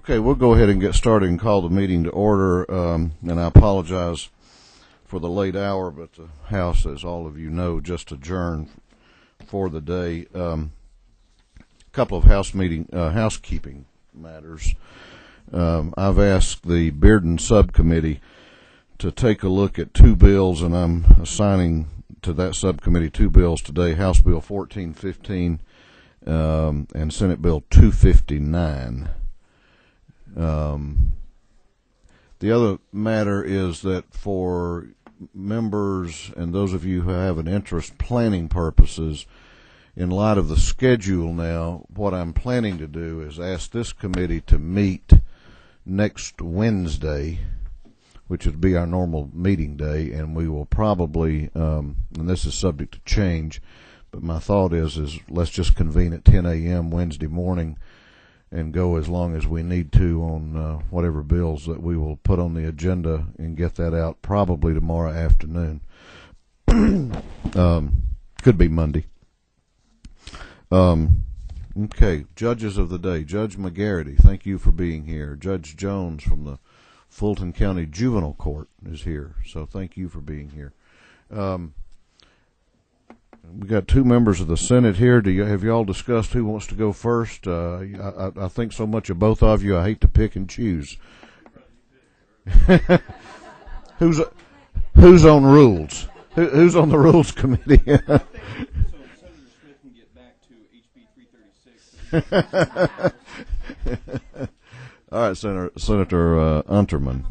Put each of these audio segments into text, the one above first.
Okay, we'll go ahead and get started and call the meeting to order. And I apologize for the late hour, but the House, as all of you know, just adjourned for the day. A couple of housekeeping matters. I've asked the Bearden Subcommittee to take a look at two bills, and I'm assigning to that subcommittee two bills today: House Bill 1415 and Senate Bill 259. The other matter is that for members and those of you who have an interest, planning purposes, in light of the schedule now, what I'm planning to do is ask this committee to meet next Wednesday, which would be our normal meeting day, and we will probably, and this is subject to change, but my thought is let's just convene at 10 a.m. Wednesday morning and go as long as we need to on whatever bills that we will put on the agenda and get that out probably tomorrow afternoon. Could be Monday. Okay, judges of the day. Judge McGarity, thank you for being here. Judge Jones from the Fulton County Juvenile Court is here, so thank you for being here. We got two members of the Senate here. Have you all discussed who wants to go first? I think so much of both of you, I hate to pick and choose. Who's on rules? Who's on the rules committee? So Senator Smith can get back to HB 336. All right, Senator Unterman.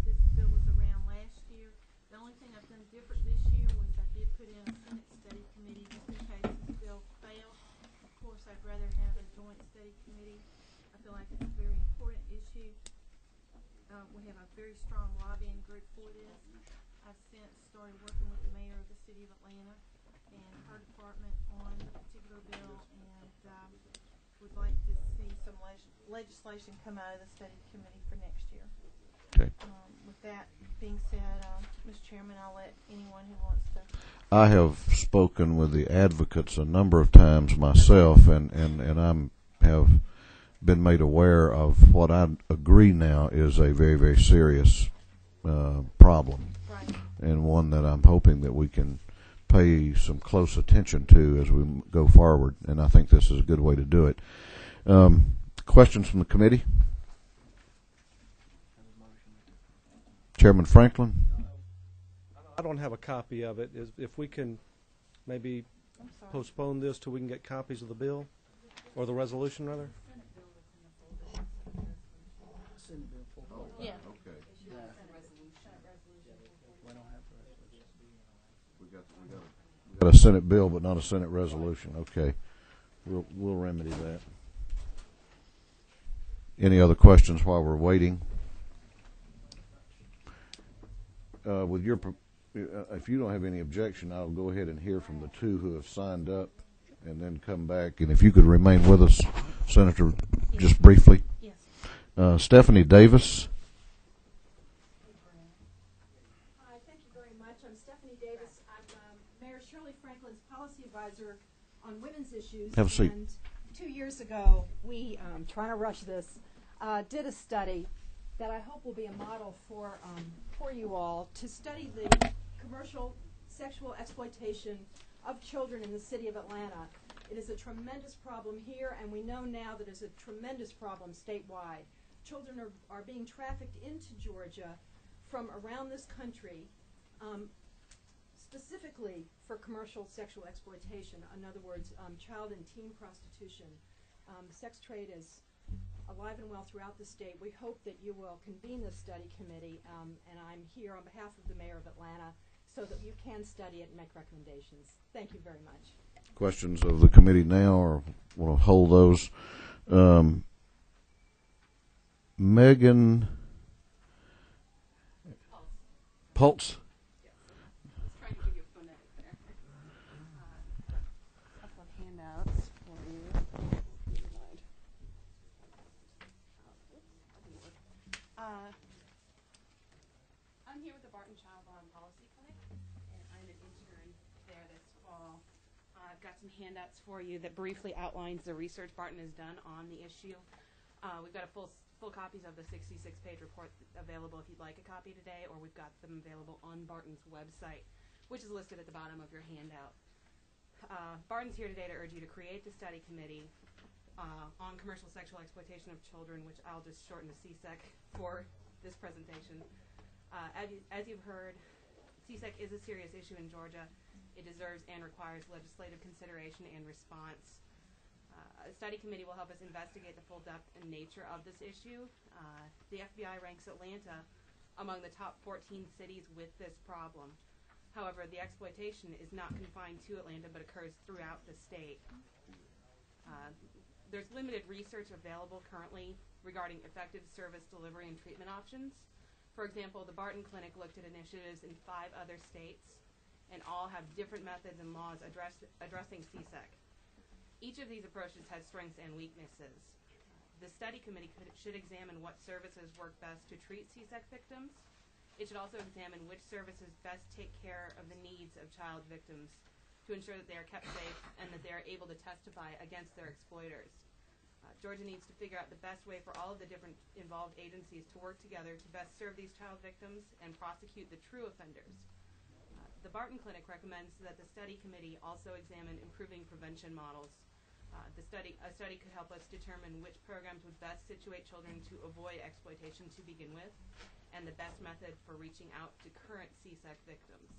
This bill was around last year. The only thing I've done different this year was I did put in a Senate study committee just in case this bill failed. Of course, I'd rather have a joint study committee. I feel like it's a very important issue. We have a very strong lobbying group for this. I've since started working with the mayor of the city of Atlanta and her department on the particular bill, and would like to see some legislation come out of the study committee for next year. Okay. With that being said, Mr. Chairman, I'll let anyone who wants to. I have spoken with the advocates a number of times myself, and I have been made aware of what I agree now is a very, very serious problem, Right. and one that I'm hoping that we can pay some close attention to as we go forward, and I think this is a good way to do it. Questions from the committee? Chairman Franklin? I don't have a copy of it. If we can maybe postpone this till we can get copies of the bill, or the resolution rather. Yeah. Okay. We got a Senate bill, but not a Senate resolution. Okay, we'll remedy that. Any other questions while we're waiting? If you don't have any objection, I'll go ahead and hear from the two who have signed up, and then come back. And if you could remain with us, Senator, just briefly. Yes. Stephanie Davis. Hi, thank you very much. I'm Stephanie Davis. I'm Mayor Shirley Franklin's policy advisor on women's issues. Have a seat. And 2 years ago, we, trying to rush this, did a study that I hope will be a model for you all to study the commercial sexual exploitation of children in the city of Atlanta. It is a tremendous problem here, and we know now that it's a tremendous problem statewide. Children are being trafficked into Georgia from around this country, specifically for commercial sexual exploitation. In other words, child and teen prostitution. The sex trade is alive and well throughout the state. We hope that you will convene this study committee, and I'm here on behalf of the mayor of Atlanta so that you can study it and make recommendations. Thank you very much. Questions of the committee now, or want to hold those? Megan Pulse. Trying to give you a phonetic there. A couple of handouts for you. I'm here with the Barton Child Law and Policy Clinic, and I'm an intern there this fall. I've got some handouts for you that briefly outlines the research Barton has done on the issue. We've got a full copies of the 66-page report available if you'd like a copy today, or we've got them available on Barton's website, which is listed at the bottom of your handout. Barton's here today to urge you to create the study committee on commercial sexual exploitation of children, which I'll just shorten to CSEC for this presentation. As you've heard, CSEC is a serious issue in Georgia. It deserves and requires legislative consideration and response. A study committee will help us investigate the full depth and nature of this issue. The FBI ranks Atlanta among the top 14 cities with this problem. However, the exploitation is not confined to Atlanta, but occurs throughout the state. There's limited research available currently regarding effective service delivery and treatment options. For example, the Barton Clinic looked at initiatives in 5 other states, and all have different methods and laws addressing CSEC. Each of these approaches has strengths and weaknesses. The study committee should examine what services work best to treat CSEC victims. It should also examine which services best take care of the needs of child victims to ensure that they are kept safe and that they are able to testify against their exploiters. Georgia needs to figure out the best way for all of the different involved agencies to work together to best serve these child victims and prosecute the true offenders. The Barton Clinic recommends that the study committee also examine improving prevention models. A study could help us determine which programs would best situate children to avoid exploitation to begin with, and the best method for reaching out to current CSEC victims.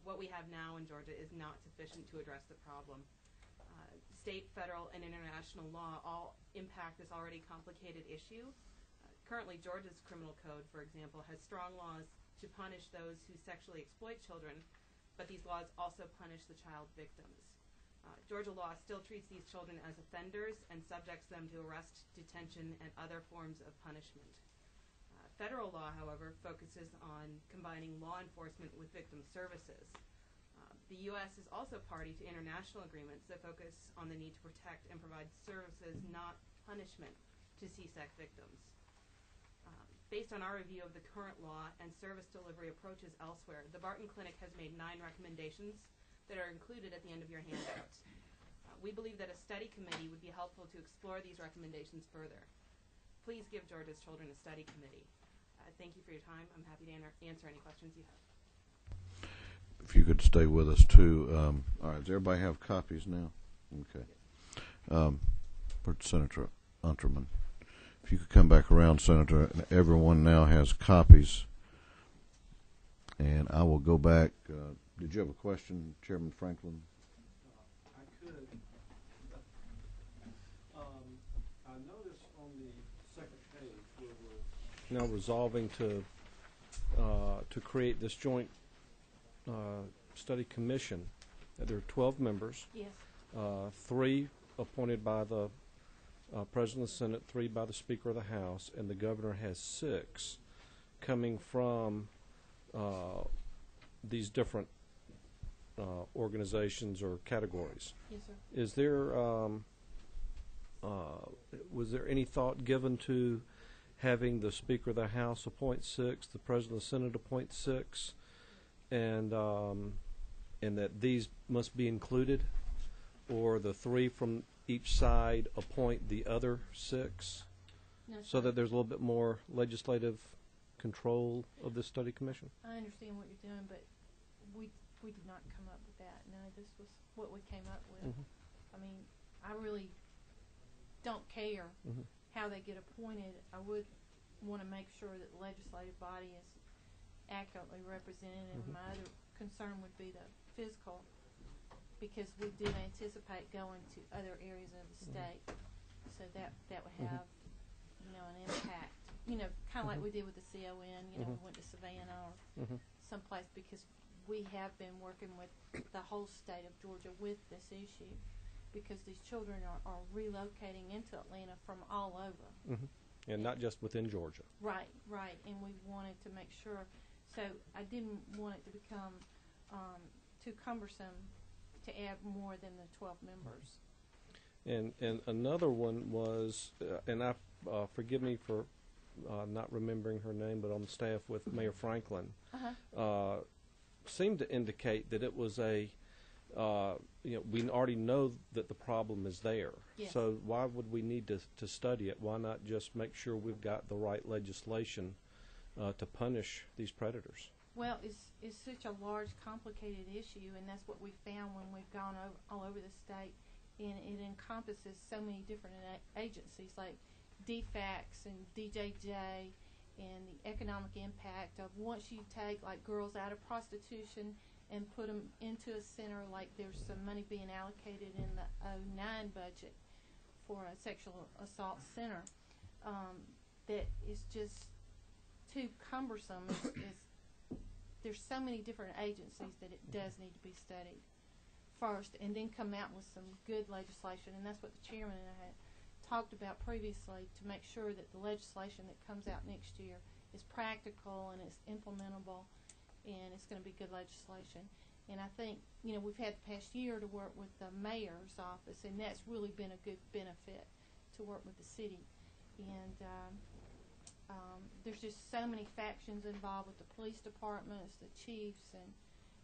What we have now in Georgia is not sufficient to address the problem. State, federal, and international law all impact this already complicated issue. Currently, Georgia's criminal code, for example, has strong laws to punish those who sexually exploit children, but these laws also punish the child victims. Georgia law still treats these children as offenders and subjects them to arrest, detention, and other forms of punishment. Federal law, however, focuses on combining law enforcement with victim services. The U.S. is also party to international agreements that focus on the need to protect and provide services, not punishment, to CSEC victims. Based on our review of the current law and service delivery approaches elsewhere, the Barton Clinic has made 9 recommendations that are included at the end of your handout. We believe that a study committee would be helpful to explore these recommendations further. Please give Georgia's Children a study committee. Thank you for your time. I'm happy to answer any questions you have. If you could stay with us too. All right, does everybody have copies now? Okay. For Senator Unterman. If you could come back around, Senator. Everyone now has copies. And I will go back. Did you have a question, Chairman Franklin? I could. I noticed on the second page where we're now resolving to create this joint study commission. There are 12 members. Yes. 3 appointed by the President of the Senate, 3 by the Speaker of the House, and the Governor has 6 coming from these different organizations or categories. Yes, sir. Is there was there any thought given to having the Speaker of the House appoint 6, the President of the Senate appoint 6, and that these must be included, or the 3 from each side appoint the other 6, No, so sir. that there's a little bit more legislative control of this study commission? I understand what you're doing, but we did not come up with that. No, this was what we came up with. Mhm. I mean, I really don't care Mhm. how they get appointed. I would want to make sure that the legislative body is accurately represented, and Mhm. my other concern would be the physical, because we do anticipate going to other areas of the state, so that would have, an impact. Kind of like we did with the CON. We went to Savannah or someplace, because we have been working with the whole state of Georgia with this issue, because these children are relocating into Atlanta from all over. And not just within Georgia. Right, and we wanted to make sure. So I didn't want it to become too cumbersome to add more than the 12 members. And another one was, and I forgive me for not remembering her name, but on the staff with Mayor Franklin, Uh-huh. seemed to indicate that it was a, we already know that the problem is there. Yes. So why would we need to study it? Why not just make sure we've got the right legislation to punish these predators? Well, it's such a large, complicated issue, and that's what we found when we've gone all over the state, and it encompasses so many different agencies like DFACS and DJJ, and the economic impact of once you take like girls out of prostitution and put them into a center, like there's some money being allocated in the 2009 budget for a sexual assault center, that is just too cumbersome. There's so many different agencies that it does need to be studied first, and then come out with some good legislation, and that's what the chairman and I had talked about previously, to make sure that the legislation that comes out next year is practical and it's implementable, and it's going to be good legislation. And I think, we've had the past year to work with the mayor's office, and that's really been a good benefit to work with the city. And there's just so many factions involved with the police departments, the chiefs, and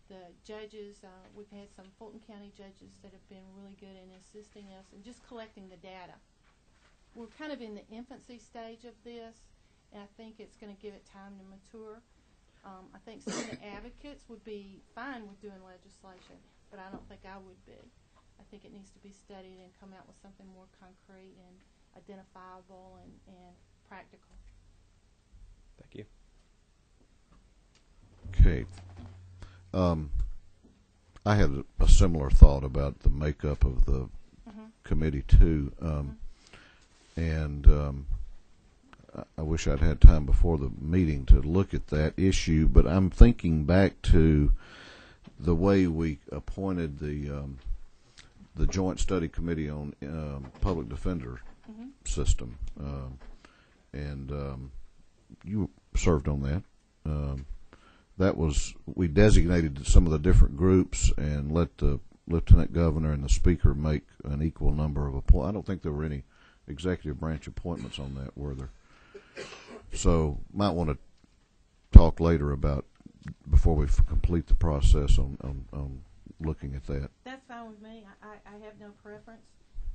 the judges. We've had some Fulton County judges that have been really good in assisting us and just collecting the data. We're kind of in the infancy stage of this, and I think it's going to give it time to mature. I think some of the advocates would be fine with doing legislation, but I don't think I would be. I think it needs to be studied and come out with something more concrete and identifiable and practical. Thank you. Okay. I had a similar thought about the makeup of the committee too, and I wish I'd had time before the meeting to look at that issue. But I'm thinking back to the way we appointed the Joint Study Committee on Public Defender system, and you served on that. That was, we designated some of the different groups and let the Lieutenant Governor and the Speaker make an equal number of appointments. I don't think there were any executive branch appointments on that, were there? So might want to talk later about, before we complete the process, on looking at that. That's fine with me. I have no preference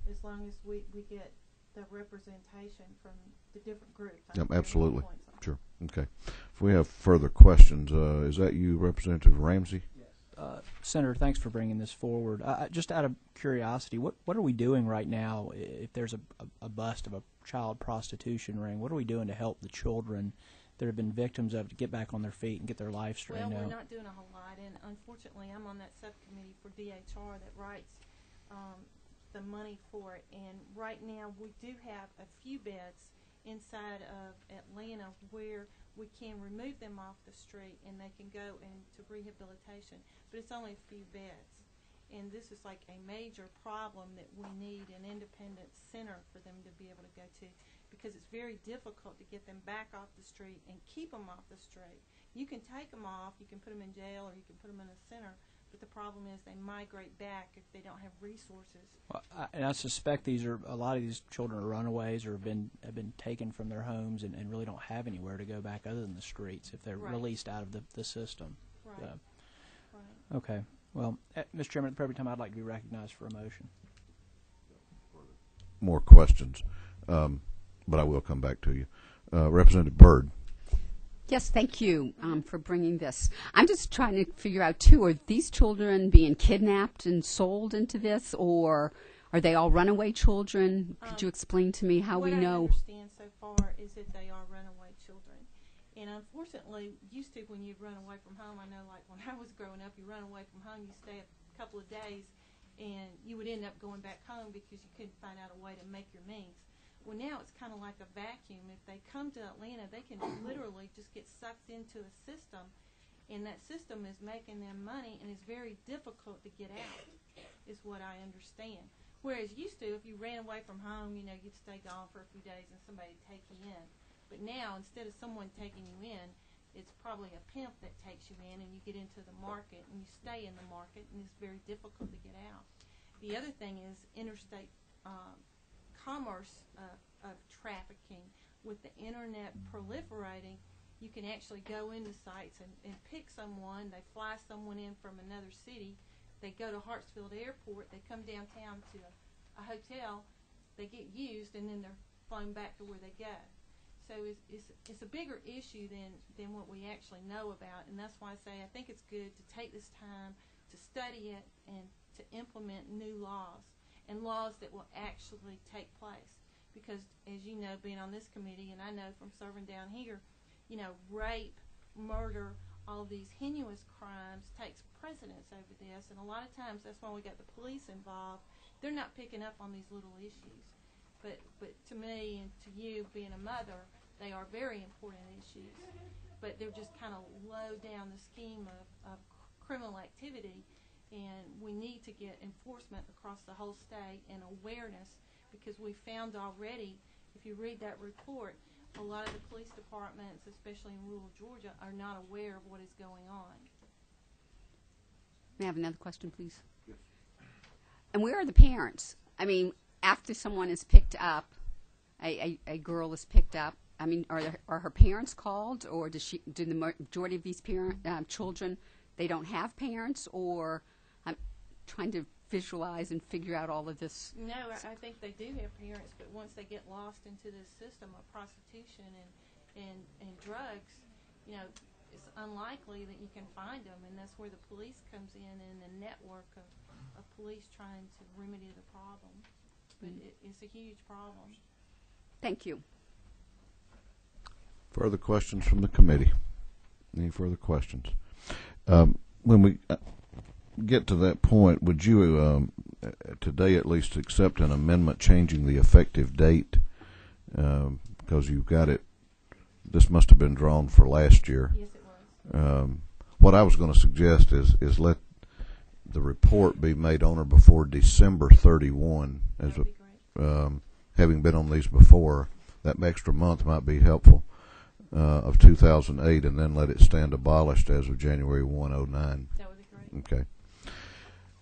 as long as we get the representation from the different groups. Yep, absolutely. Sure. Okay. If we have further questions, is that you, Representative Ramsey? Yes. Senator, thanks for bringing this forward. Just out of curiosity, what are we doing right now if there's a bust of a child prostitution ring? What are we doing to help the children that have been victims of it to get back on their feet and get their life straightened out? Well, we're not doing a whole lot, and unfortunately I'm on that subcommittee for DHR that writes the money for it, and right now we do have a few beds inside of Atlanta where we can remove them off the street and they can go into rehabilitation, but it's only a few beds, and this is like a major problem that we need an independent center for them to be able to go to, because it's very difficult to get them back off the street and keep them off the street. You can take them off, you can put them in jail, or you can put them in a center, but the problem is they migrate back if they don't have resources. Well, and I suspect a lot of these children are runaways or have been taken from their homes and really don't have anywhere to go back other than the streets if they're released out of the system. Right. So, Right. okay. Well, Mr. Chairman, at the appropriate time, I'd like to be recognized for a motion. More questions, but I will come back to you. Representative Byrd. Yes, thank you for bringing this. I'm just trying to figure out, too, are these children being kidnapped and sold into this, or are they all runaway children? Could you explain to me how we know? What I understand so far is that they are runaway children. And unfortunately, used to when you'd run away from home, I know like when I was growing up, you run away from home, you stay a couple of days, and you would end up going back home because you couldn't find out a way to make your means. Well, now it's kind of like a vacuum. If they come to Atlanta, they can literally just get sucked into a system, and that system is making them money, and it's very difficult to get out, is what I understand. Whereas used to, if you ran away from home, you'd stay gone for a few days and somebody'd take you in. But now, instead of someone taking you in, it's probably a pimp that takes you in, and you get into the market, and you stay in the market, and it's very difficult to get out. The other thing is interstate commerce of trafficking. with the internet proliferating, you can actually go into sites and pick someone. They fly someone in from another city. They go to Hartsfield Airport. They come downtown to a hotel. They get used, and then they're flown back to where they go. So it's a bigger issue than what we actually know about, and that's why I say I think it's good to take this time to study it and to implement new laws and laws that will actually take place. Because, as you know, being on this committee, and I know from serving down here, you know, rape, murder, all these heinous crimes takes precedence over this, and a lot of times that's why we got the police involved. They're not picking up on these little issues. But to me and to you, being a mother, they are very important issues. But they're just kind of low down the scheme of criminal activity, and we need to get enforcement across the whole state and awareness, because we found already, if you read that report, a lot of the police departments, especially in rural Georgia, are not aware of what is going on. May I have another question, please? Yes. And where are the parents? I mean, after someone is picked up, a girl is picked up, I mean, are her parents called, or do the majority of these children, they don't have parents, or I'm trying to visualize and figure out all of this? No, I think they do have parents, but once they get lost into this system of prostitution and drugs, you know, it's unlikely that you can find them, and that's where the police comes in the network of police trying to remedy the problem. But it's a huge problem. Thank you. Further questions from the committee? Any further questions? When we get to that point, would you today at least accept an amendment changing the effective date? Because you've got it, this must have been drawn for last year. Yes, it was. What I was going to suggest is let the report be made on or before December 31. As That'd be great. Having been on these before, that extra month might be helpful, of 2008, and then let it stand abolished as of January 1, 2009. That would be great. Okay.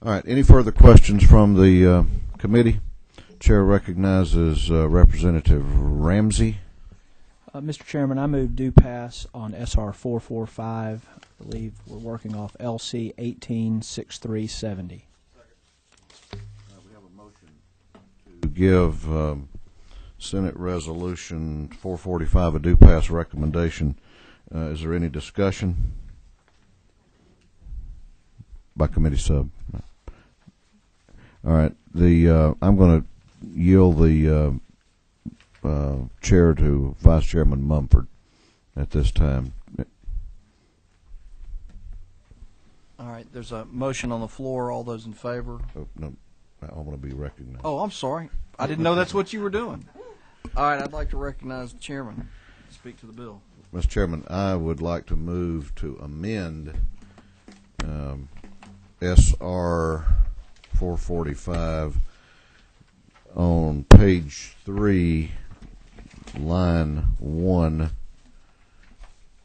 All right. Any further questions from the committee? Chair recognizes Representative Ramsey. Mr. Chairman, I move due pass on SR 445. I believe we're working off LC 186370. We have a motion to give Senate Resolution 445 a due pass recommendation. Is there any discussion by committee sub? No. All right. I'm going to yield the chair to Vice Chairman Mumford at this time. All right, there's a motion on the floor. All those in favor? Oh, no, I want to be recognized. Oh, I'm sorry. I didn't know that's what you were doing. All right, I'd like to recognize the chairman to speak to the bill. Mr. Chairman, I would like to move to amend SR 445 on page 3, line 1,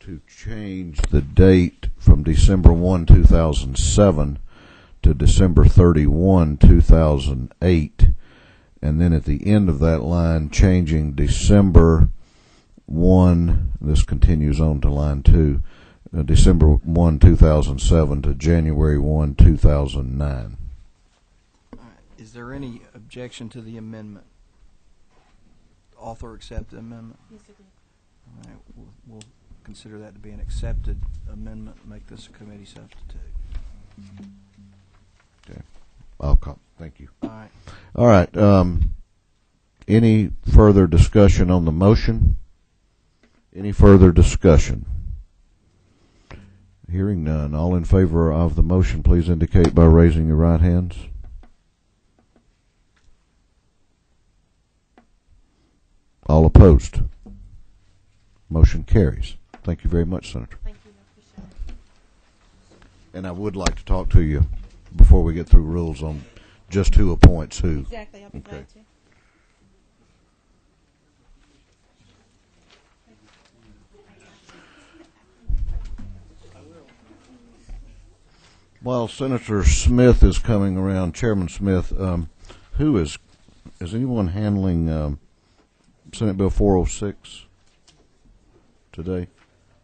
to change the date from December 1, 2007 to December 31, 2008, and then at the end of that line changing December 1, this continues on to line 2, December 1, 2007 to January 1, 2009. All right. Is there any objection to the amendment? Author accept the amendment? Yes, it is. All right, we'll consider that to be an accepted amendment and make this a committee substitute. Okay. I'll call. Thank you. All right. All right. Any further discussion on the motion? Any further discussion? Hearing none. All in favor of the motion, please indicate by raising your right hands. All opposed? Motion carries. Thank you very much, Senator. Thank you. I appreciate it. And I would like to talk to you before we get through rules on just who appoints who. Exactly. I'll be glad to. While Senator Smith is coming around, Chairman Smith, is anyone handling Senate Bill 406 today?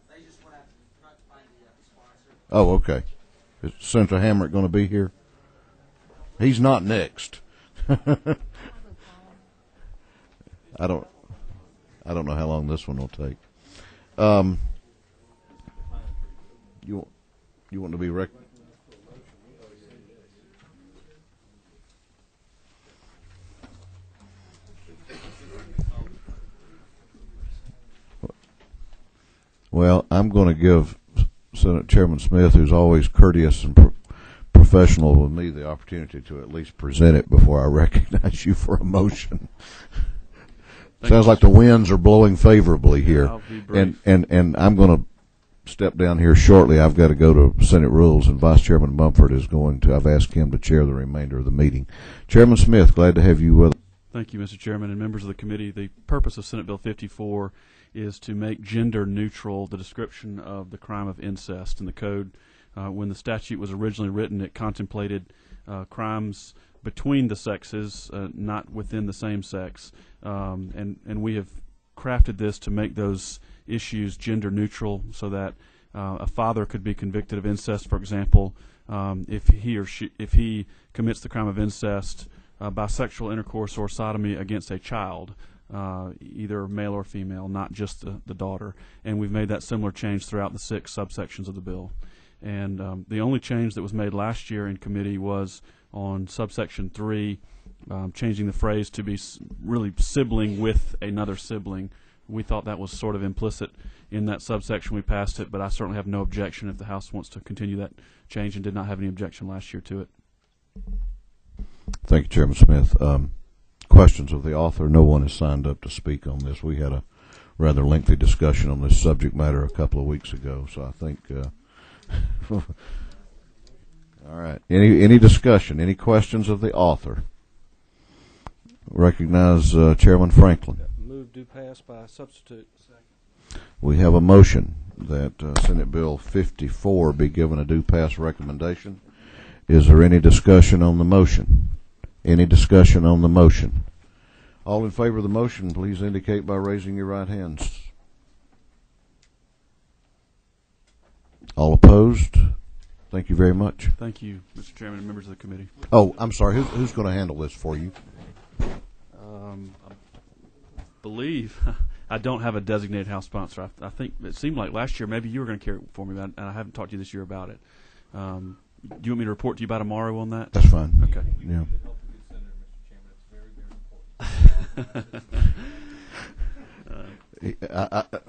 They just want to try to find the sponsor. Oh, okay. Is Senator Hamrick going to be here? He's not next. I don't know how long this one will take. You want to be Well, I'm going to give Senate Chairman Smith, who's always courteous and professional with me, the opportunity to at least present it before I recognize you for a motion. Sounds like the winds are blowing favorably here. I'll be brief. And I'm going to step down here shortly. I've got to go to Senate Rules, and Vice Chairman Mumford is going to. I've asked him to chair the remainder of the meeting. Chairman Smith, glad to have you with us. Thank you, Mr. Chairman and members of the committee. The purpose of Senate Bill 54 is to make gender neutral the description of the crime of incest in the code. When the statute was originally written, it contemplated crimes between the sexes, not within the same sex, and we have crafted this to make those issues gender neutral, so that a father could be convicted of incest, for example, if he commits the crime of incest by sexual intercourse or sodomy against a child, either male or female, not just the daughter. And we've made that similar change throughout the 6 subsections of the bill. And the only change that was made last year in committee was on subsection 3, changing the phrase to be really sibling with another sibling. We thought that was sort of implicit in that subsection. We passed it, but I certainly have no objection if the House wants to continue that change, and did not have any objection last year to it. Thank you, Chairman Smith. Questions of the author? No one has signed up to speak on this. We had a rather lengthy discussion on this subject matter a couple of weeks ago, so I think all right. Any discussion? Any questions of the author? Recognize Chairman Franklin. Move to pass by substitute. We have a motion that Senate Bill 54 be given a due pass recommendation. Is there any discussion on the motion? Any discussion on the motion? All in favor of the motion, please indicate by raising your right hands. All opposed? Thank you very much. Thank you, Mr. Chairman and members of the committee. Oh, I'm sorry. Who's going to handle this for you? I believe I don't have a designated House sponsor. I think it seemed like last year maybe you were going to carry it for me, but I haven't talked to you this year about it. Do you want me to report to you by tomorrow on that? That's fine. Okay. Yeah.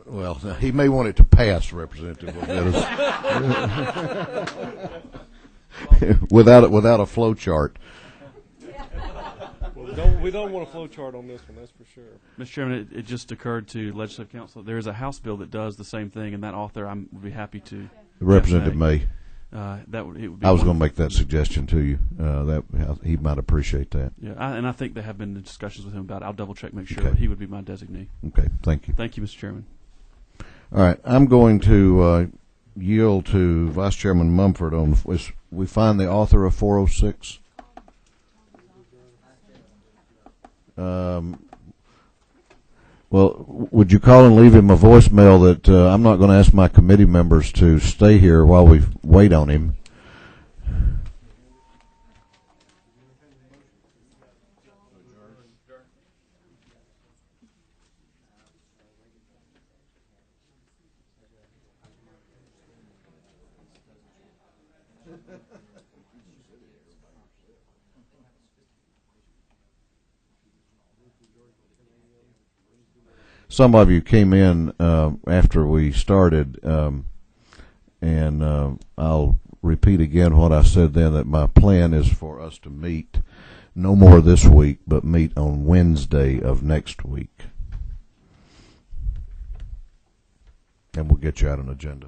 Well, he may want it to pass, Representative. without a flow chart. Well, we don't want a flow chart on this one, that's for sure. Mr. Chairman, it just occurred to Legislative Council there is a House bill that does the same thing, and that author I would be happy to. Representative May. It would be I was going to make that suggestion to you. That he might appreciate that. Yeah, and I think there have been discussions with him about it. I'll double check, make sure, Okay. but he would be my designee. Okay, thank you. Thank you, Mr. Chairman. All right, I'm going to yield to Vice Chairman Mumford on. We find the author of 406. Well, would you call and leave him a voicemail that I'm not going to ask my committee members to stay here while we wait on him. Some of you came in after we started, and I'll repeat again what I said then, that my plan is for us to meet no more this week, but meet on Wednesday of next week. And we'll get you out an agenda.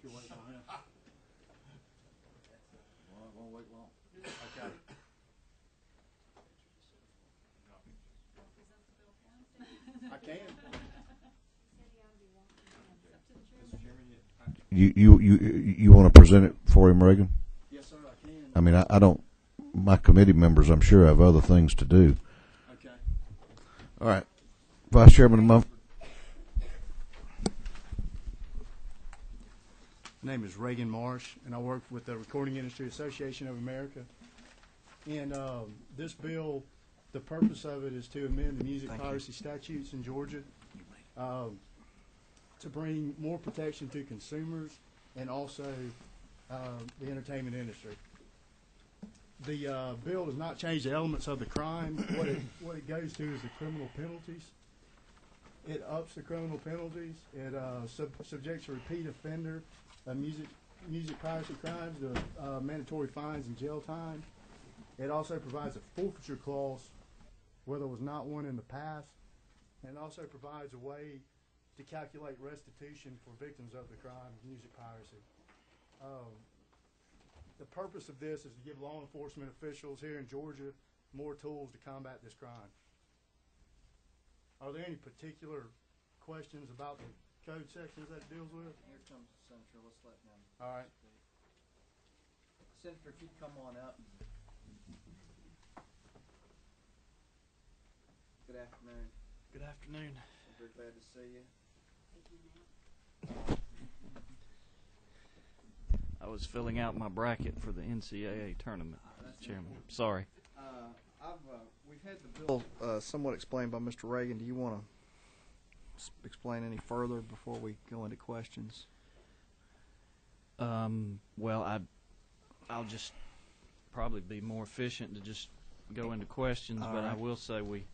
You'll wait on him. Well, I won't wait long. Okay. I can. You want to present it for him, Reagan? Yes, sir, I can. I mean, I don't. My committee members, I'm sure, have other things to do. Okay. All right, Vice Chairman. My name is Reagan Marsh, and I work with the Recording Industry Association of America. And this bill, the purpose of it is to amend the music piracy statutes in Georgia to bring more protection to consumers and also the entertainment industry. The bill does not change the elements of the crime. What it goes to is the criminal penalties. It ups the criminal penalties. It subjects a repeat offender of music piracy crimes to mandatory fines and jail time. It also provides a forfeiture clause where there was not one in the past, and it also provides a way to calculate restitution for victims of the crime of music piracy. The purpose of this is to give law enforcement officials here in Georgia more tools to combat this crime. Are there any particular questions about the code sections that it deals with? Here comes the senator. Let's let him. All right. Senator, if you'd come on up. Good afternoon. Good afternoon. I'm very glad to see you. I was filling out my bracket for the NCAA tournament, Chairman. Sorry. We've had the bill somewhat explained by Mr. Reagan. Do you want to explain any further before we go into questions? Well, I'll just probably be more efficient to just go into questions, All but right. I will say we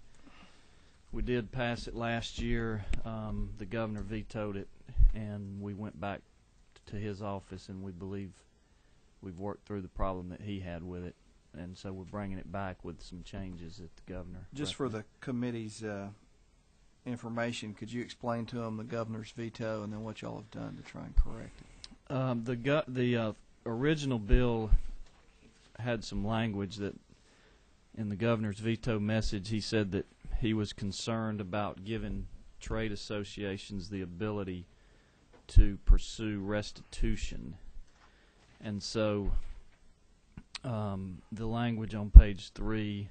did pass it last year. The governor vetoed it, and we went back to his office, and we believe we've worked through the problem that he had with it, and so we're bringing it back with some changes that the governor Just for the committee's information, could you explain to them the governor's veto and then what y'all have done to try and correct it? The original bill had some language that in the governor's veto message he said that he was concerned about giving trade associations the ability to pursue restitution. And so the language on page 3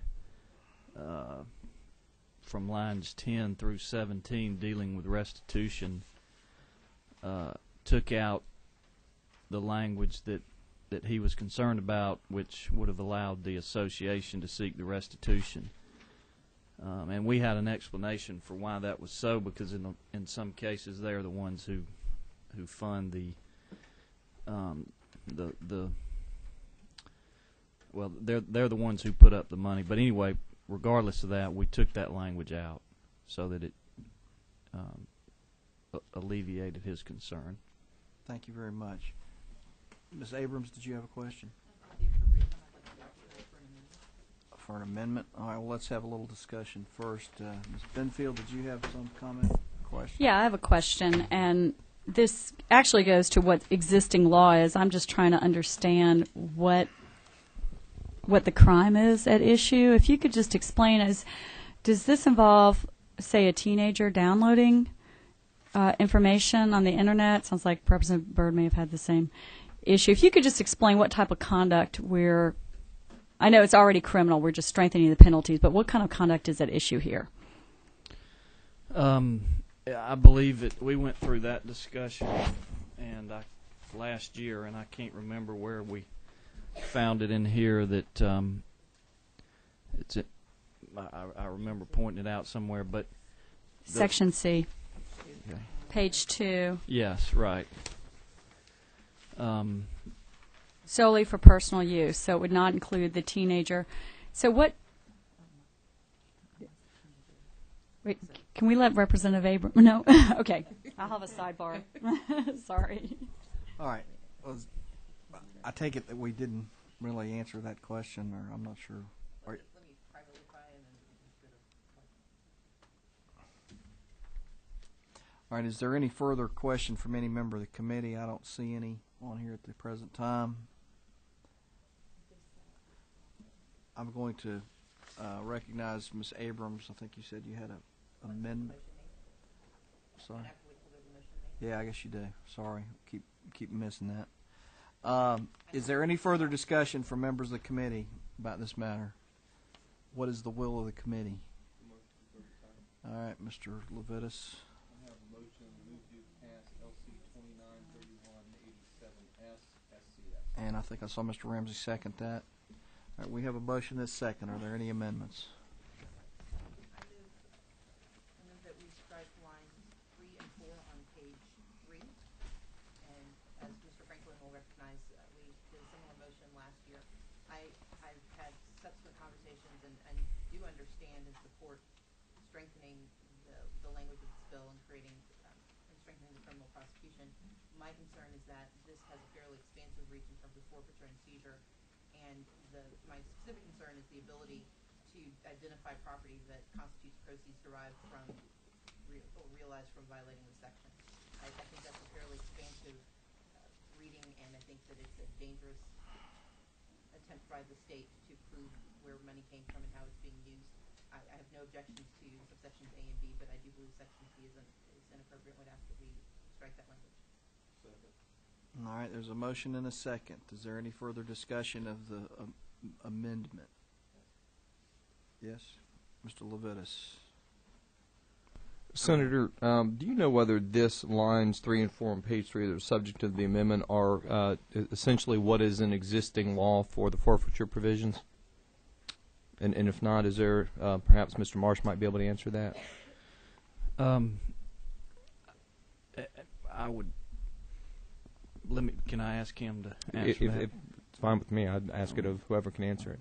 from lines 10 through 17 dealing with restitution took out the language that he was concerned about, which would have allowed the association to seek the restitution. And we had an explanation for why that was so, because in some cases they're the ones who fund they're the ones who put up the money. But anyway, regardless of that, we took that language out so that it alleviated his concern. Thank you very much. Ms. Abrams, did you have a question? For an amendment? All right, well, let's have a little discussion first. Ms. Benfield, did you have some comment, question? Yeah, I have a question, and this actually goes to what existing law is. I'm just trying to understand what the crime is at issue. If you could just explain, does this involve, say, a teenager downloading information on the internet? Sounds like Representative Byrd may have had the same issue. If you could just explain what type of conduct I know it's already criminal, we're just strengthening the penalties, but what kind of conduct is at issue here? I believe that we went through that discussion last year, and I can't remember where we found it in here that I remember pointing it out somewhere, but Section C, okay. page 2. Yes, right. Solely for personal use, so it would not include the teenager. So what? Wait, can we let Representative Abrams? No? Okay. I'll have a sidebar. Sorry. All right. Well, I take it that we didn't really answer that question, or I'm not sure. All right, is there any further question from any member of the committee? I don't see any on here at the present time. I'm going to recognize Ms. Abrams. I think you said you had an amendment. Sorry. Yeah, I guess you do. Sorry, keep missing that. Is there any further discussion from members of the committee about this matter? What is the will of the committee? All right, Mr. Levitas. I have a motion to move to pass LC 293187S SCS. And I think I saw Mr. Ramsey second that. All right, we have a motion that's second. Are there any amendments? I move that we strike lines 3 and 4 on page 3. And as Mr. Franklin will recognize, we did a similar motion last year. I've had subsequent conversations and do understand and support strengthening the language of this bill and creating and strengthening the criminal prosecution. My concern is that this has a fairly expansive reach in terms of forfeiture and seizure, and my specific concern is the ability to identify property that constitutes proceeds derived from or realized from violating the section. I think that's a fairly expansive reading, and I think that it's a dangerous attempt by the state to prove where money came from and how it's being used. I have no objections to subsections A and B, but I do believe section C is inappropriate. Would ask that we strike that language. Second. All right, there's a motion and a second. Is there any further discussion of the amendment? Yes, Mr. Levitas. Senator, do you know whether this lines 3 and 4 on page 3 that are subject to the amendment are essentially what is an existing law for the forfeiture provisions? And if not, is there perhaps Mr. Marsh might be able to answer that? I would. Can I ask him to answer If that? it's fine with me, I'd ask it of whoever can answer it.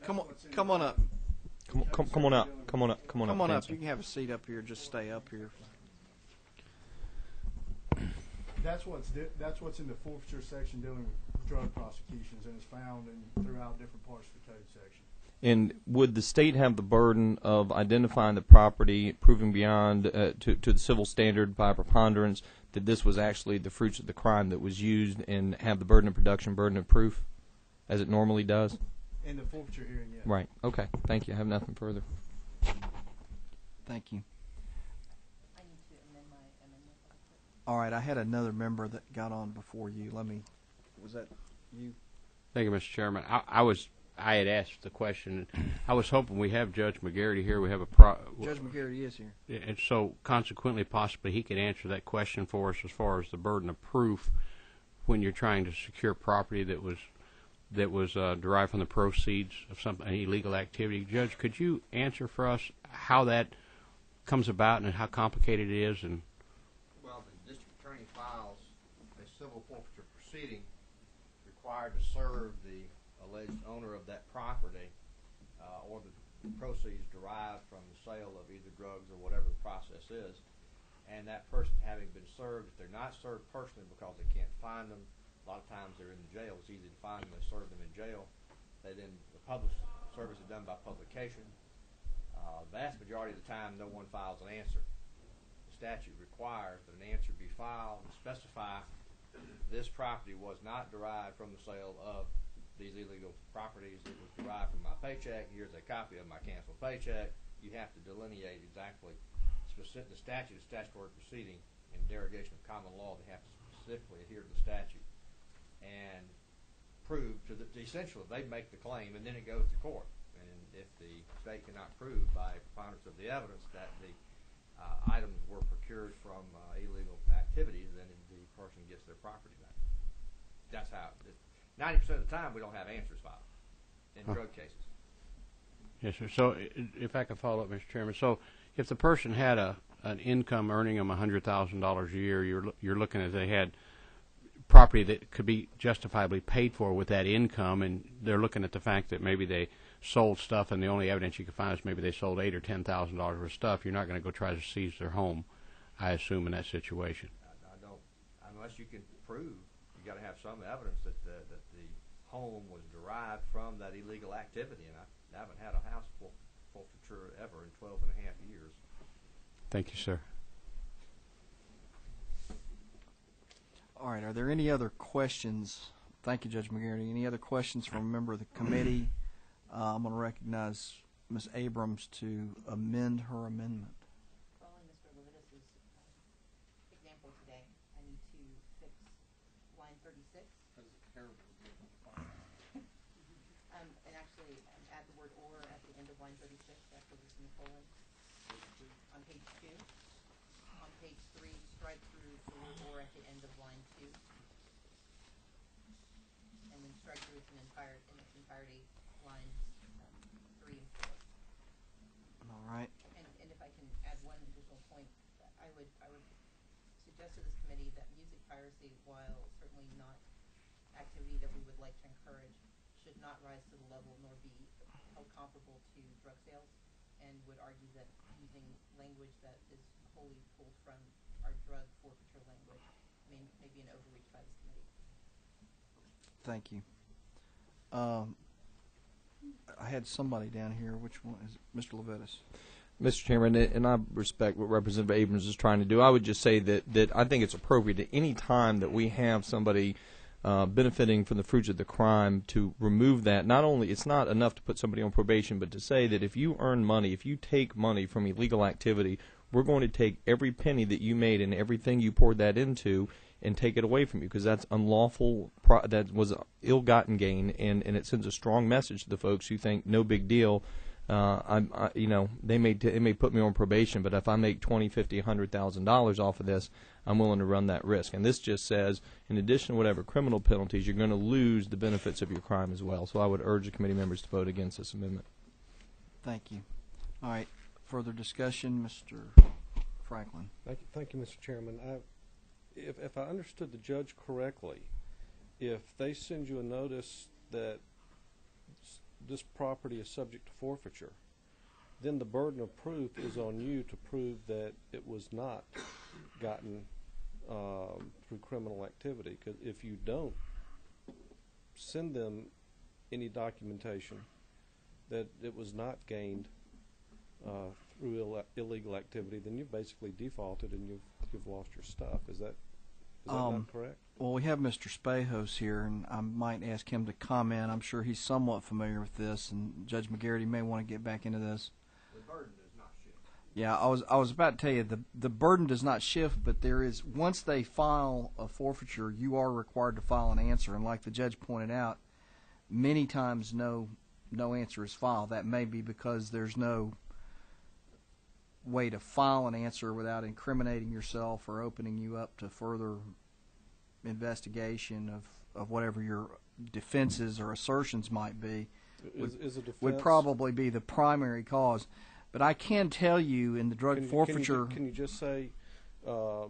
Come on up. Come on up. Come on up. Come on Come on up. Answer. You can have a seat up here. Just stay up here. That's what's in the forfeiture section dealing with drug prosecutions, and it's found throughout different parts of the code section. And would the state have the burden of identifying the property, proving beyond to the civil standard by preponderance that this was actually the fruits of the crime that was used, and have the burden of production, burden of proof, as it normally does? In the forfeiture hearing, yes. Right. Okay. Thank you. I have nothing further. Thank you. I need to amend my amendment. All right, I had another member that got on before you. Was that you? Thank you, Mr. Chairman. I had asked the question. I was hoping we have Judge McGarity here. We have Judge McGarity is here. And so, consequently, possibly he could answer that question for us as far as the burden of proof when you're trying to secure property that was derived from the proceeds of an illegal activity. Judge, could you answer for us how that comes about and how complicated it is? And well, the district attorney files a civil forfeiture proceeding required to serve the alleged owner of that property or the proceeds derived from the sale of either drugs or whatever the process is. And that person having been served, if they're not served personally because they can't find them, a lot of times they're in the jail. It's easy to find them. They serve them in jail. The service is done by publication. Vast majority of the time, no one files an answer. The statute requires that an answer be filed and specify this property was not derived from the sale of these illegal properties. It was derived from my paycheck. Here's a copy of my canceled paycheck. You have to delineate exactly the statute, the statutory proceeding, in derogation of common law. They have to specifically adhere to the statute and prove to essentially they make the claim, and then it goes to court. And if the state cannot prove by preponderance of the evidence that the items were procured from illegal activities, then the person gets their property back. That's how. 90% of the time, we don't have answers filed in drug cases. yes, sir. So, if I could follow up, Mr. Chairman. So, if the person had an income earning them $100,000 a year, you're looking at they had property that could be justifiably paid for with that income, and they're looking at the fact that maybe they sold stuff, and the only evidence you can find is maybe they sold $8,000 or $10,000 worth of stuff. You're not going to go try to seize their home, I assume, in that situation. I don't, unless you can prove, you got to have some evidence that the home was derived from that illegal activity, and I haven't had a house forfeiture ever in 12 and a half years. Thank you, sir. All right, are there any other questions? Thank you, Judge McGarity. Any other questions from a member of the committee? I'm going to recognize Ms. Abrams to amend her amendment. Following Mr. Levitus's example today, I need to fix line 36. That is a terrible example. And actually add the word or at the end of line 36 after the semicolon. On page 2. On page 3, strike through the word or at the end of line 2. And then strike through its entirety lines 3 and 4. All right. And if I can add one additional point, I would suggest to this committee that music piracy, while certainly not activity that we would like to encourage, should not rise to the level nor be held comparable to drug sales, and would argue that using language that is wholly pulled from our drug forfeiture language may be an overreach by this committee. Thank you. I had somebody down here. Which one is it? Mr. Levitus? Mr. Chairman, and I respect what Representative Abrams is trying to do. I would just say that I think it's appropriate at any time that we have somebody benefiting from the fruits of the crime to remove that. Not only, it's not enough to put somebody on probation, but to say that if you earn money, if you take money from illegal activity, we're going to take every penny that you made and everything you poured that into and take it away from you, because that's unlawful, that was ill-gotten gain, and it sends a strong message to the folks who think no big deal. They may put me on probation, but if I make $20,000, $50,000, $100,000 off of this, I'm willing to run that risk. And this just says, in addition to whatever criminal penalties, you're going to lose the benefits of your crime as well. So I would urge the committee members to vote against this amendment. Thank you. All right. Further discussion, Mr. Franklin. Thank you, Mr. Chairman. If I understood the judge correctly, if they send you a notice that this property is subject to forfeiture, then the burden of proof is on you to prove that it was not gotten through criminal activity. Because if you don't send them any documentation that it was not gained through illegal activity, then you've basically defaulted and you've lost your stuff. Is that not correct? Well, we have Mr. Spahos here, and I might ask him to comment. I'm sure he's somewhat familiar with this, and Judge McGarity may want to get back into this. The burden does not shift. Yeah, I was about to tell you, the burden does not shift, but there is, once they file a forfeiture, you are required to file an answer, and like the judge pointed out, many times no answer is filed. That may be because there's no way to file an answer without incriminating yourself or opening you up to further investigation of whatever your defenses or assertions might be. Would probably be the primary cause. But I can tell you in the drug forfeiture... Can you just say, I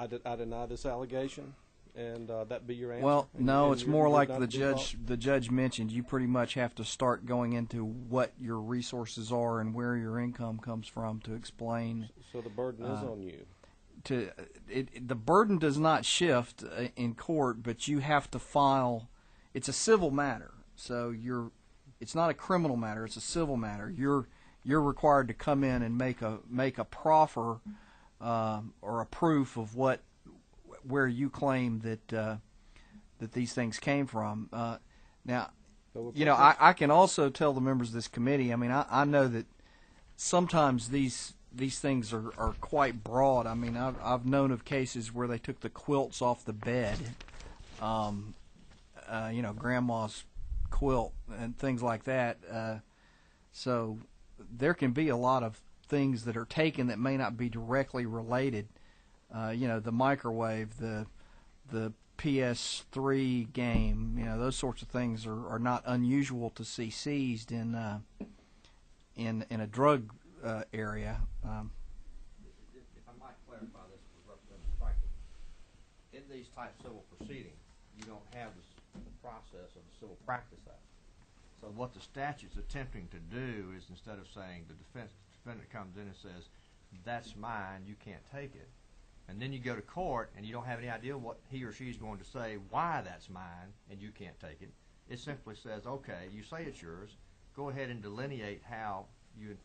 deny this allegation, and that be your answer? Well, no, it's more like the judge mentioned. You pretty much have to start going into what your resources are and where your income comes from to explain. So the burden is on you. The burden does not shift in court, but you have to file. It's a civil matter, so it's not a criminal matter. It's a civil matter. You're required to come in and make a proffer or a proof of where you claim that these things came from. Now, I can also tell the members of this committee. I mean, I know that sometimes these things are quite broad. I mean, I've known of cases where they took the quilts off the bed, grandma's quilt and things like that. So there can be a lot of things that are taken that may not be directly related. The microwave, the PS3 game, those sorts of things are not unusual to see seized in a drug area. If I might clarify this with Representative Franklin, in these type civil proceedings, you don't have the process of the Civil Practice Act. So what the statute's attempting to do is, instead of saying the defendant comes in and says, "That's mine, you can't take it," and then you go to court and you don't have any idea what he or she is going to say, why that's mine and you can't take it. It simply says, okay, you say it's yours, go ahead and delineate how you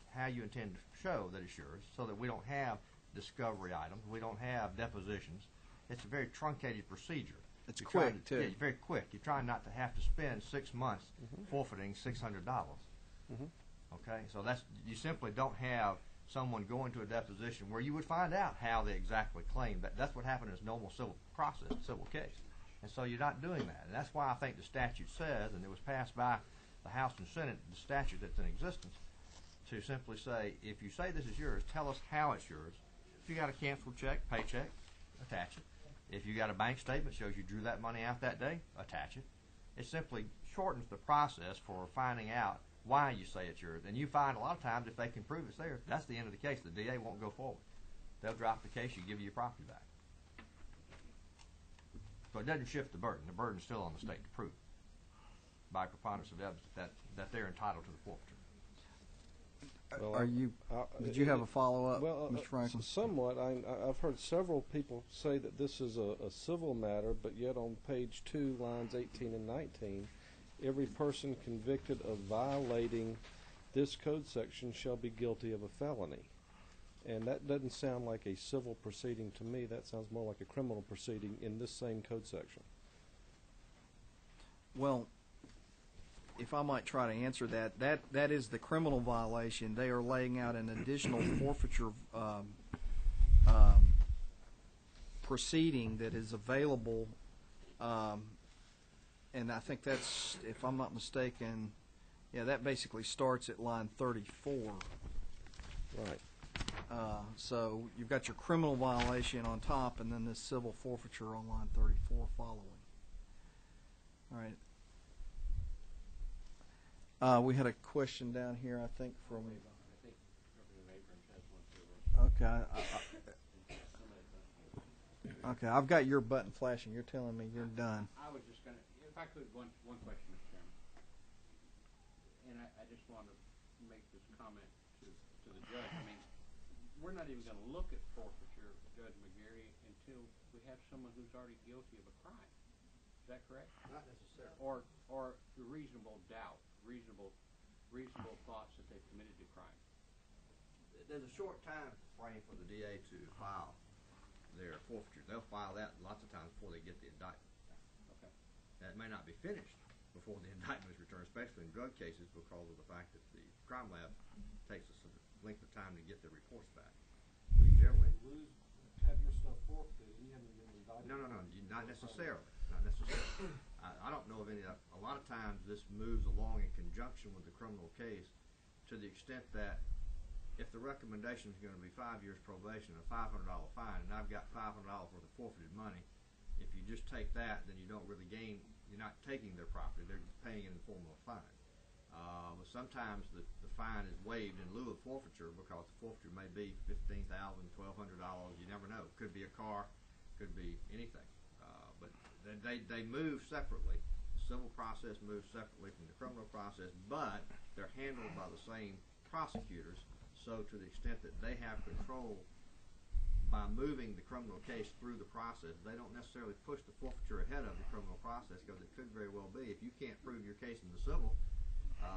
intend to show that it's yours, so that we don't have discovery items, we don't have depositions, it's a very truncated procedure. It's You're quick, trying too. Yeah, very quick. You're trying not to have to spend 6 months forfeiting $600. Okay, so you simply don't have someone going to a deposition where you would find out how they exactly claim that. That's what happened in a normal civil process, civil case. And so you're not doing that. And that's why I think the statute says, and it was passed by the House and Senate, the statute that's in existence, to simply say, if you say this is yours, tell us how it's yours. If you got a canceled check, paycheck, attach it. If you got a bank statement shows you drew that money out that day, attach it. It simply shortens the process for finding out why you say it's yours. And you find a lot of times if they can prove it's theirs, that's the end of the case. The DA won't go forward. They'll drop the case, you give you your property back. So it doesn't shift the burden. The burden's still on the state to prove by preponderance of evidence that they're entitled to the forfeiture. Well, Did you have a follow-up, well, Mr. Franklin? Somewhat. I've heard several people say that this is a civil matter, but yet on page 2, lines 18 and 19, every person convicted of violating this code section shall be guilty of a felony. And that doesn't sound like a civil proceeding to me. That sounds more like a criminal proceeding in this same code section. Well, if I might try to answer that is the criminal violation. They are laying out an additional forfeiture proceeding that is available, and I think that's, if I'm not mistaken, that basically starts at line 34. Right. So you've got your criminal violation on top, and then this civil forfeiture on line 34 following. All right. We had a question down here, I think, from. Okay. Okay, I've got your button flashing. You're telling me you're done. I was just going to, if I could, one question, Mr. Chairman. And I just want to make this comment to the judge. I mean, we're not even going to look at forfeiture, Judge McGarry, until we have someone who's already guilty of a crime. Is that correct? Not necessarily. Or the reasonable doubt, reasonable thoughts that they've committed a crime. There's a short time frame for the DA to file their forfeiture. They'll file that lots of times before they get the indictment. Okay. That may not be finished before the indictment is returned, especially in drug cases, because of the fact that the crime lab takes a length of time to get the reports back. But generally, Have your stuff forfeited, and you haven't been indicted. no, not necessarily. Not necessarily. I don't know of any. A lot of times, this moves along in conjunction with the criminal case, to the extent that if the recommendation is going to be 5 years probation and a $500 fine, and I've got $500 worth of forfeited money, if you just take that, then you don't really gain. You're not taking their property; they're paying it in the form of a fine. But sometimes the fine is waived in lieu of forfeiture because the forfeiture may be $15,000, $1,200. You never know. Could be a car, could be anything. But they move separately. The civil process moves separately from the criminal process, but they're handled by the same prosecutors. So to the extent that they have control by moving the criminal case through the process, they don't necessarily push the forfeiture ahead of the criminal process, because it could very well be, if you can't prove your case in the civil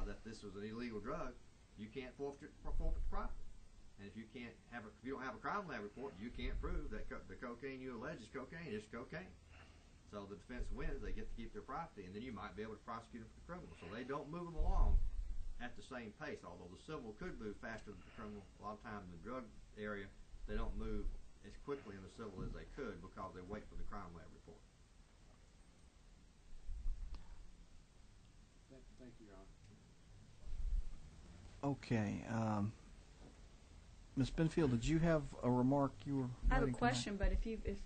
that this was an illegal drug, you can't forfeit the property. And if you don't have a crime lab report, you can't prove that the cocaine you allege is cocaine. It's cocaine. So the defense wins; they get to keep their property, and then you might be able to prosecute them for the criminal. So they don't move them along at the same pace, although the civil could move faster than the criminal. A lot of times in the drug area, they don't move as quickly in the civil as they could because they wait for the crime lab report. Thank you, Your Honor. Okay. Ms. Benfield, did you have a remark you were I have a waiting to question, but if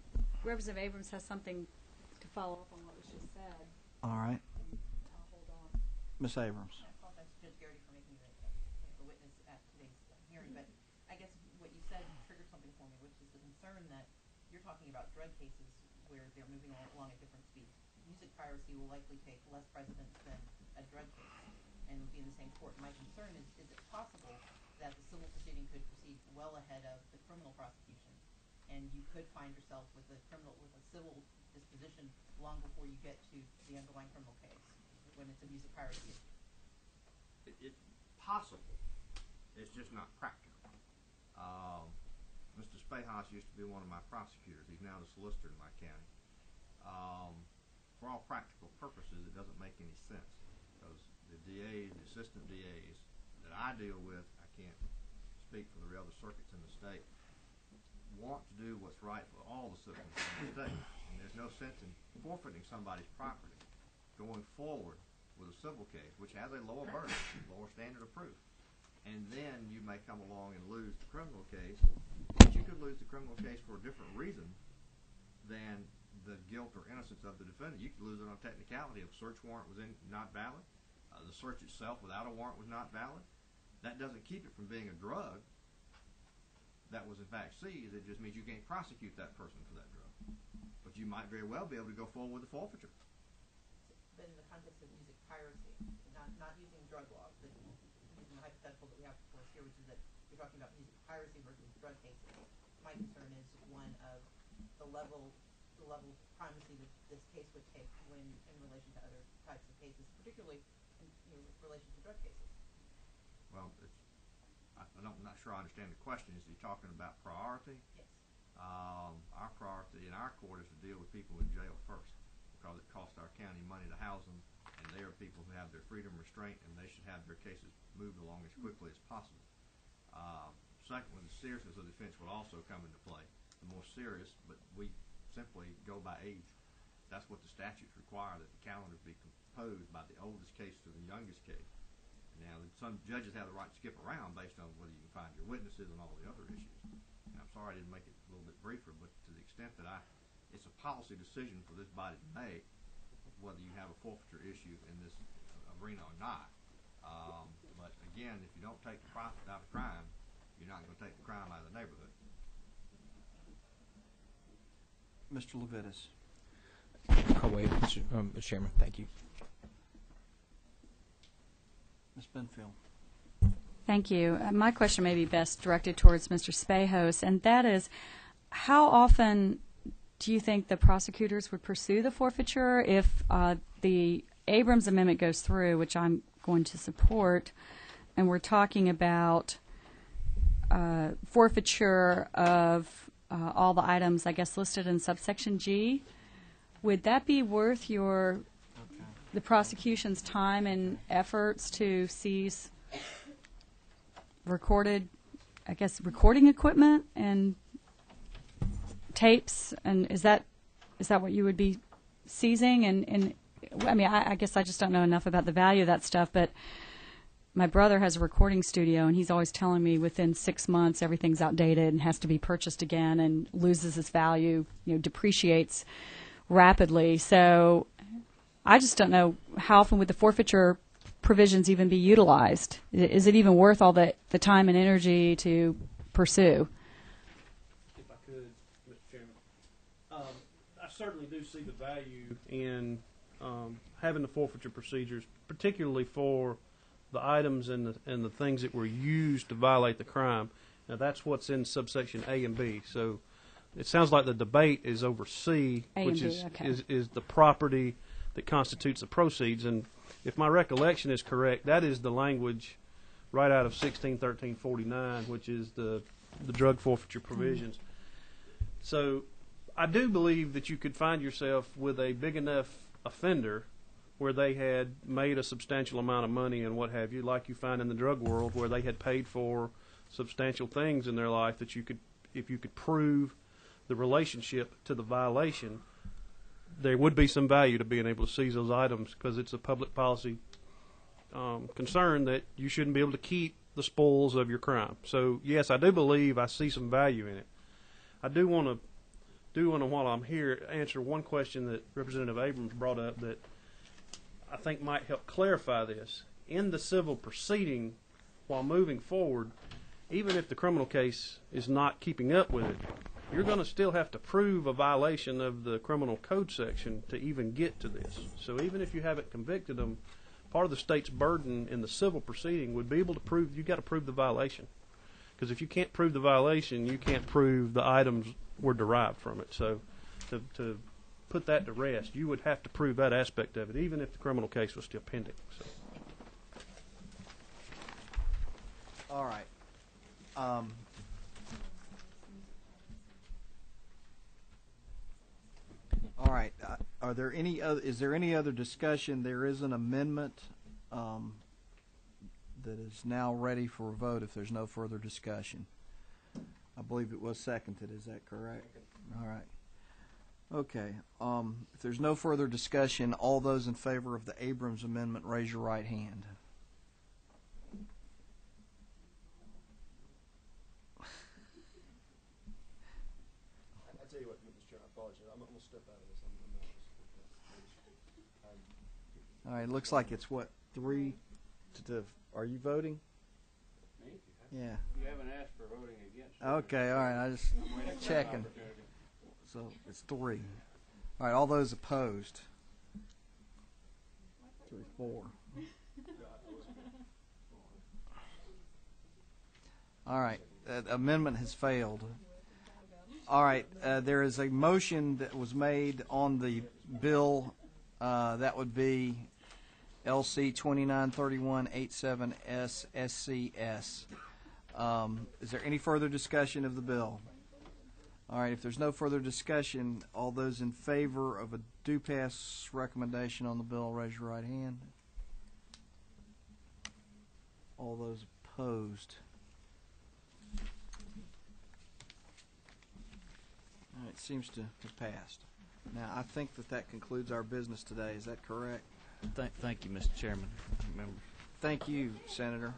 Representative Abrams has something to follow up on what was just said, make? All right. I'll hold on. Ms. Abrams. I apologize to Judge Garrity for making you a witness at today's hearing, but I guess what you said triggered something for me, which is the concern that you're talking about drug cases where they're moving along at different speeds. Music piracy will likely take less precedence than a drug case and be in the same court. My concern is it possible that the civil proceeding could proceed well ahead of the criminal prosecution, and you could find yourself with a civil disposition long before you get to the underlying criminal case when it's a music piracy issue? It's possible. It's just not practical. Mr. Spahas used to be one of my prosecutors. He's now the solicitor in my county. For all practical purposes, it doesn't make any sense because the DAs, the assistant DAs that I deal with, I can't speak for the other circuits in the state, want to do what's right for all the citizens in the state. And there's no sense in forfeiting somebody's property going forward with a civil case, which has a lower burden, lower standard of proof. And then you may come along and lose the criminal case, but you could lose the criminal case for a different reason than the guilt or innocence of the defendant. You could lose it on technicality if a search warrant was not valid. The search itself without a warrant was not valid. That doesn't keep it from being a drug that was in fact seized. It just means you can't prosecute that person for that drug. But you might very well be able to go forward with a forfeiture. But in the context of music piracy, not using drug laws, but using the hypothetical that we have before us here, which is that you're talking about music piracy versus drug cases. My concern is one of the level of primacy that this case would take when in relation to other types of cases, particularly in relation to drug cases. Well, I'm not sure I understand the question. Is he talking about priority? Yes. Our priority in our court is to deal with people in jail first because it costs our county money to house them, and they are people who have their freedom restraint, and they should have their cases moved along as quickly as possible. Secondly, the seriousness of the offense will also come into play. The more serious, but we simply go by age. That's what the statutes require, that the calendar be composed by the oldest case to the youngest case. Now, some judges have the right to skip around based on whether you can find your witnesses and all the other issues. And I'm sorry I didn't make it a little bit briefer, but to the extent that it's a policy decision for this body to make whether you have a forfeiture issue in this arena or not. But again, if you don't take the profit out of crime, you're not going to take the crime out of the neighborhood. Mr. Levitas. I'll wait, Mr. Chairman. Thank you. Ms. Benfield. Thank you. My question may be best directed towards Mr. Spahos, and that is, how often do you think the prosecutors would pursue the forfeiture if the Abrams Amendment goes through, which I'm going to support, and we're talking about forfeiture of all the items, I guess, listed in subsection G? Would that be worth the prosecution's time and efforts to seize recording equipment and tapes? And is that what you would be seizing? And I mean, I guess I just don't know enough about the value of that stuff, but my brother has a recording studio, and he's always telling me within 6 months everything's outdated and has to be purchased again and loses its value, depreciates rapidly. So I just don't know how often would the forfeiture provisions even be utilized. Is it even worth all the time and energy to pursue? If I could, Mr. Chairman, I certainly do see the value in having the forfeiture procedures, particularly for the items and the things that were used to violate the crime. Now, that's what's in subsection A and B. So it sounds like the debate is over C, which is the property that constitutes the proceeds. And if my recollection is correct, that is the language right out of 161349, which is the drug forfeiture provisions. So I do believe that you could find yourself with a big enough offender where they had made a substantial amount of money and what have you, like you find in the drug world, where they had paid for substantial things in their life, that you could, if you could prove the relationship to the violation, there would be some value to being able to seize those items, because it's a public policy concern that you shouldn't be able to keep the spoils of your crime. So yes, I do believe I see some value in it. I do want to, while I'm here, answer one question that Representative Abrams brought up that I think might help clarify this. In the civil proceeding, while moving forward, even if the criminal case is not keeping up with it, you're going to still have to prove a violation of the criminal code section to even get to this. So even if you haven't convicted them, part of the state's burden in the civil proceeding would be able to prove, you've got to prove the violation. Because if you can't prove the violation, you can't prove the items were derived from it. So to put that to rest, you would have to prove that aspect of it, even if the criminal case was still pending. So. All right. Are there any other? Is there any other discussion? There is an amendment that is now ready for a vote. If there's no further discussion, I believe it was seconded. Is that correct? All right. Okay. If there's no further discussion, all those in favor of the Abrams amendment, raise your right hand. I tell you what, Mr. Chair, I apologize. I'm going to step out of this. All right. It looks like it's what, 3 to. Are you voting? Me? Yeah. You haven't asked for voting against. Okay. All right. I just checking. So it's 3. All right. All those opposed. 3, 4. All right. The amendment has failed. All right. There is a motion that was made on the bill. That would be LC 293187S SCS. Is there any further discussion of the bill? All right. If there's no further discussion, all those in favor of a do pass recommendation on the bill, raise your right hand. All those opposed. All right, seems to have passed. Now, I think that concludes our business today. Is that correct? Thank you, Mr. Chairman. Members. Thank you, Senator.